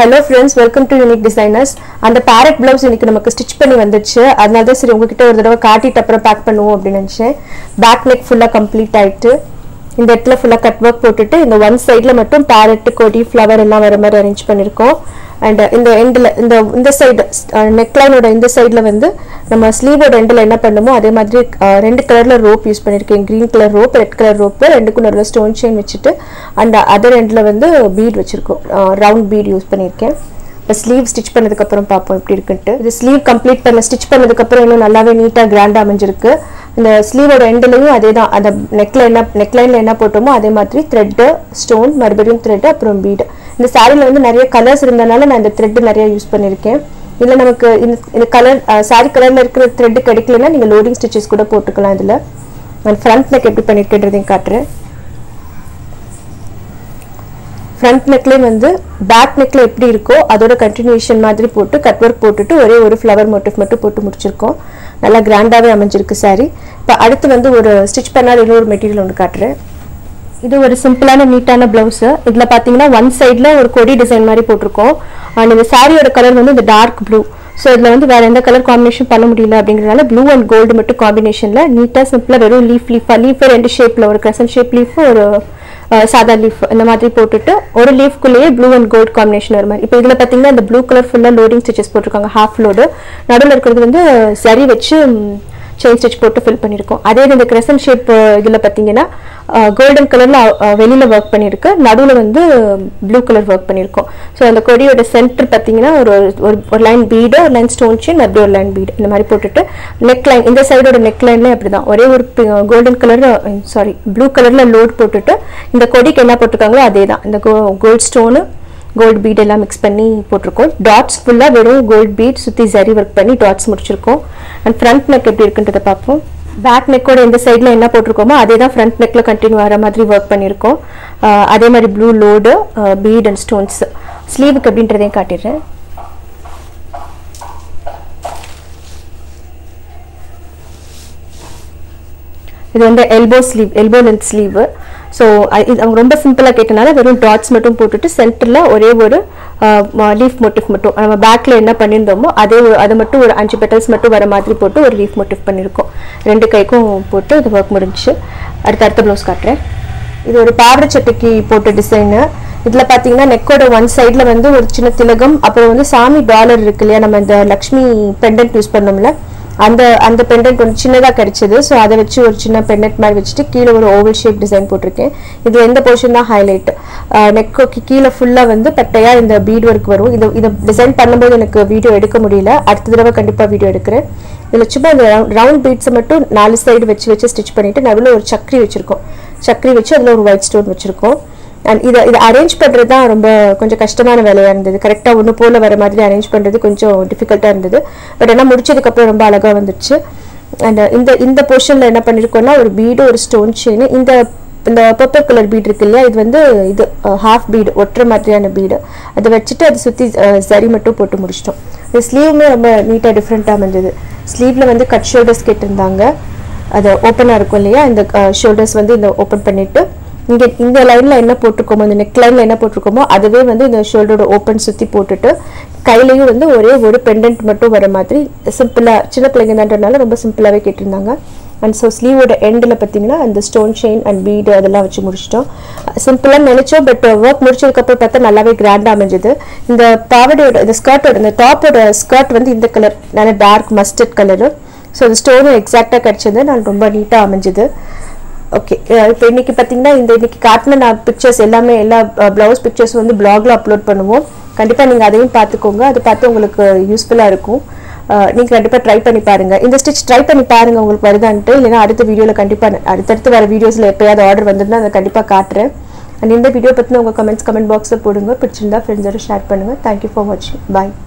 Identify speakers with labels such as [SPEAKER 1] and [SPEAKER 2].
[SPEAKER 1] Hello friends, welcome to Unique Designers. அந்த parrot blouse இன்னைக்கு நமக்கு ஸ்டிட்ச் பண்ணி வந்துச்சு. அதனால தான் சரி உங்ககிட்ட ஒரு தடவை காட்டிட்டு அப்புறம் பேக் பண்ணுவோம் அப்படி நினைச்சேன். பேக் நெக் ஃபுல்லா கம்ப்ளீட் ஆயிட்டு இந்த இடத்துல ஃபுல்லா கட் வர்க் போட்டுட்டு இந்த ஒன் சைடுல மட்டும் parrot கொடி ஃப்ளவர் எல்லாம் வர மாதிரி அரேஞ்ச் பண்ணிருக்கோம். And இந்த எண்ட்ல இந்த சைடு நெக் லைனோட இந்த சைடுல வந்து நம்ம ஸ்லீவோட எண்ட்ல என்ன பண்ணுமோ அதே மாதிரி ரெண்டு கலர்ல ரோப் யூஸ் பண்ணிருக்கேன். Green colour rope, red colour rope, ரெண்டுக்கும் நடுவுல ஸ்டோன் செயின் வச்சிட்டு அந்த அதர் எண்ட்ல வந்து பீட் வச்சிருக்கோம். ரவுண்ட் பீட் யூஸ் பண்ணிருக்கேன். இப்போ ஸ்லீவ் ஸ்டிச் பண்ணதுக்கு அப்புறம் பார்ப்போம் எப்படி இருக்குன்ட்டு. இது ஸ்லீவ் கம்ப்ளீட் பண்ண ஸ்டிச் பண்ணதுக்கு அப்புறம் இன்னும் நல்லாவே நீட்டா கிராண்டா அமைஞ்சிருக்கு. இந்த ஸ்லீவோட எண்ட்லயும் அதே தான், அந்த நெக்லைன்ல என்ன போட்டோமோ அதே மாதிரி த்ரெட், ஸ்டோன், மறுபடியும் த்ரெட், அப்புறம் பீட். இந்த சாரில வந்து நிறைய கலர்ஸ் இருந்தனால நான் இந்த த்ரெட் நிறைய யூஸ் பண்ணிருக்கேன். இல்ல நமக்கு இந்த கலர் சாரி கலர்ல இருக்கிற த்ரெட் கிடைக்கலன்னா நீங்க லோடிங் ஸ்டிச்சஸ் கூட போட்டுக்கலாம். இதுல நான் ஃப்ரண்ட் நெக் எப்படி பண்ணிருக்கேன்றதையும் காட்டுறேன். ஃப்ரண்ட் நெக்லையும் வந்து பேக் நெக்ல எப்படி இருக்கோ அதோட கண்டினியூஷன் மாதிரி போட்டு கட் ஒர்க் போட்டுட்டு ஒரே ஒரு ஃப்ளவர் மோட்டிவ் மட்டும் போட்டு முடிச்சிருக்கோம். நல்லா கிராண்டாவே அமைஞ்சிருக்கு சாரி. இப்போ அடுத்து வந்து ஒரு ஸ்டிச் பண்ணாத இன்னொரு மெட்டீரியல் ஒன்று காட்டுறேன். இது ஒரு சிம்பிளான நீட்டான பிளவுஸ். இதுல பாத்தீங்கன்னா ஒன் சைட்ல ஒரு கொடி டிசைன் மாதிரி போட்டிருக்கோம். அண்ட் இந்த சாரியோட கலர் வந்து இந்த டார்க் ப்ளூ. ஸோ இதுல வந்து வேற எந்த கலர் காம்பினேஷன் பண்ண முடியல அப்படிங்கிறதுனால ப்ளூ அண்ட் கோல்டு மட்டும் காம்பினேஷன்ல நீட்டா சிம்பிளா வெறும் லீஃப் ரெண்டு ஷேப்ல ஒரு கிரசன்ட் ஷேப் லீஃப், ஒரு சாதா லீஃப் இந்த மாதிரி போட்டுட்டு ஒரு லீஃப்குள்ளேயே ப்ளூ அண்ட் கோல்டு காம்பினேஷன் வர மாதிரி. இப்போ இதுல பாத்தீங்கன்னா இந்த ப்ளூ கலர் ஃபுல்லா லோடிங் ஸ்டிச்சஸ் போட்டிருக்காங்க, ஹாஃப் லோடு. நடுவில் இருக்கிறது வந்து சரி வச்சு செயின் ஸ்டிச் போட்டு ஃபில் பண்ணிருக்கோம். அதே இந்த கிரசன்ட் ஷேப் இதுல பாத்தீங்கன்னா கோல்டன் கலர்ல வெளியில ஒர்க் பண்ணிருக்கு, நடுவுல வந்து ப்ளூ கலர் ஒர்க் பண்ணிருக்கோம். ஸோ அந்த கொடியோட சென்டர் பாத்தீங்கன்னா ஒரு லைன் பீடு, ஒரு லைன் ஸ்டோன் செயின், அப்படியே ஒரு லைன் பீடு இந்த மாதிரி போட்டுட்டு நெக் லைன் இந்த சைடோட நெக் லைன்ல அப்படிதான் ஒரே ஒரு கோல்டன் கலர்ல ப்ளூ கலர்ல லோட் போட்டுட்டு இந்த கொடிக்கு என்ன போட்டிருக்காங்களோ அதே தான், இந்த கோல்ட் ஸ்டோனு கோல்ட் பீட் எல்லாம் மிக்ஸ் பண்ணி போட்டிருக்கோம். டாட்ஸ் ஃபுல்லா வெறும் கோல்ட் பீட் சுத்தி சரி ஒர்க் பண்ணி டாட்ஸ் முடிச்சிருக்கோம். அண்ட் ஃப்ரண்ட் நெக் எப்படி இருக்குன்றதை பார்ப்போம். பேக் நெக்கோட இந்த சைட்ல என்ன போட்டிருக்கோமோ அதே தான் ஃப்ரண்ட் நெக்ல கண்டினியூ ஆகிற மாதிரி ஒர்க் பண்ணியிருக்கோம். அதே மாதிரி blue load, bead and stones. ஸ்லீவுக்கு எப்படின்றதையும் காட்டிடுறேன். இது வந்து எல்போ லென்த் ஸ்லீவ். ஸோ அவங்க ரொம்ப சிம்பிளாக கேட்டனால வெறும் டாட்ஸ் மட்டும் போட்டுட்டு சென்டரில் ஒரே ஒரு லீஃப் மோட்டிவ் மட்டும் நம்ம பேக்கில் என்ன பண்ணியிருந்தோமோ அதை மட்டும் ஒரு 5 பெட்டல்ஸ் மட்டும் வர மாதிரி போட்டு ஒரு லீஃப் மோட்டிவ் பண்ணியிருக்கோம். ரெண்டு கைக்கும் போட்டு இது ஒர்க் முடிஞ்சிச்சு. அடுத்த ப்ளவுஸ் காட்டுறேன். இது ஒரு பாவாடை சட்டைக்கு போட்ட டிசைனு. இதில் பார்த்தீங்கன்னா நெக்கோட ஒன் சைடில் வந்து ஒரு சின்ன திலகம், அப்புறம் வந்து சாமி டாலர் இருக்கு இல்லையா, நம்ம இந்த லக்ஷ்மி பெண்டன்ட் யூஸ் பண்ணோம்ல அந்த பெண்டன்ட் கொஞ்சம் சின்னதாக கிடைச்சது. ஸோ அதை வச்சு ஒரு சின்ன பெண்டன்ட் மாதிரி வச்சுட்டு கீழே ஒரு ஓவல் ஷேப் டிசைன் போட்டிருக்கேன். இது எந்த போர்ஷன் தான் ஹைலைட். நெக்கு கீழே ஃபுல்லாக வந்து பட்டையா இந்த பீட் ஒர்க் வரும். இதை டிசைன் பண்ணும்போது எனக்கு வீடியோ எடுக்க முடியல, அடுத்த தடவை கண்டிப்பாக வீடியோ எடுக்கிறேன். இதில் சும்மா இந்த ரவுண்ட் பீட்ஸை மட்டும் 4 சைடு வச்சு ஸ்டிச் பண்ணிட்டு நடுவில் ஒரு சக்கரி வச்சிருக்கோம். சக்கரி வச்சு அதில் ஒரு ஒயிட் ஸ்டோன் வச்சிருக்கோம். அண்ட் இதை அரேஞ்ச் பண்ணுறது தான் ரொம்ப கொஞ்சம் கஷ்டமான வேலையாக இருந்தது. கரெக்டாக ஒன்று போல் வர மாதிரி அரேஞ்ச் பண்ணுறது கொஞ்சம் டிஃபிகல்ட்டாக இருந்தது. பட் ஆனால் முடிச்சதுக்கப்புறம் ரொம்ப அழகாக வந்துடுச்சு. அண்ட் இந்த போர்ஷனில் என்ன பண்ணியிருக்கோம்னா ஒரு பீடு, ஒரு ஸ்டோன் செயின், இந்த பர்பிள் கலர் பீடு இருக்கு இல்லையா, இது வந்து இது ஹாஃப் பீடு, ஒற்றை மாதிரியான பீடு. அதை வச்சுட்டு அதை சுற்றி சரி மட்டும் போட்டு முடிச்சிட்டோம். இந்த ஸ்லீவுமே ரொம்ப நீட்டாக டிஃப்ரெண்ட்டாக அமைஞ்சது. ஸ்லீவில் வந்து கட் ஷோல்டர்ஸ் கேட்டிருந்தாங்க, அது ஓப்பனாக இருக்கும் இல்லையா, இந்த ஷோல்டர்ஸ் வந்து இந்த ஓப்பன் பண்ணிவிட்டு இந்த லைன்ல என்ன போட்டிருக்கோமோ, இந்த நெக் லைன்ல என்ன போட்டிருக்கோமோ அதுவே வந்து இந்த ஷோல்டரோட ஓப்பன் சுத்தி போட்டுட்டு கையிலையும் வந்து ஒரே ஒரு பெண்டன்ட் மட்டும் வர மாதிரி சிம்பிளா, சின்ன பிள்ளைங்கன்றதுனால ரொம்ப சிம்பிளாவே கேட்டிருந்தாங்க. அண்ட் ஸோ ஸ்லீவோட எண்டில் பார்த்தீங்கன்னா அந்த ஸ்டோன் செயின் அண்ட் பீடு அதெல்லாம் வச்சு முடிச்சிட்டோம். சிம்பிளாக நினைச்சோம், பட் ஒர்க் முடிச்சதுக்கப்புறம் பார்த்தா நல்லாவே கிராண்டாக அமைஞ்சது. இந்த பாவடையோட இந்த ஸ்கர்ட்டோட இந்த டாப்போட ஸ்கர்ட் வந்து இந்த கலர் நல்ல டார்க் மஸ்டர்ட் கலரு. ஸோ அந்த ஸ்டோனும் எக்ஸாக்டாக கிடச்சது, நான் ரொம்ப நீட்டாக அமைஞ்சது. ஓகே, இப்போ இன்னைக்கு பார்த்தீங்கன்னா இன்னைக்கு காட்டின நான் பிக்சர்ஸ் எல்லாமே எல்லா ப்ளவுஸ் பிக்சர்ஸ் வந்து பிளாக்ல அப்லோட் பண்ணுவோம். கண்டிப்பாக நீங்கள் அதையும் பார்த்துக்கோங்க. அதை பார்த்து உங்களுக்கு யூஸ்ஃபுல்லாக இருக்கும். நீங்கள் கண்டிப்பாக ட்ரை பண்ணி பாருங்கள். இந்த ஸ்டிச் ட்ரை பண்ணி பாருங்கள் உங்களுக்கு வருதான்ட்டு. இல்லைன்னா அடுத்த வீடியோவில் கண்டிப்பாக அடுத்தடுத்து வர வீடியோஸில் எப்போயாவது ஆர்டர் வந்துருந்தா அதை கண்டிப்பாக காட்டுறேன். அண்ட் இந்த வீடியோ பற்றின உங்கள் கமெண்ட் பாக்ஸில் போடுங்க. பிடிச்சிருந்தா ஃப்ரெண்ட்ஸோட ஷேர் பண்ணுங்கள். தேங்க்யூ ஃபார் வாட்சிங். பாய்.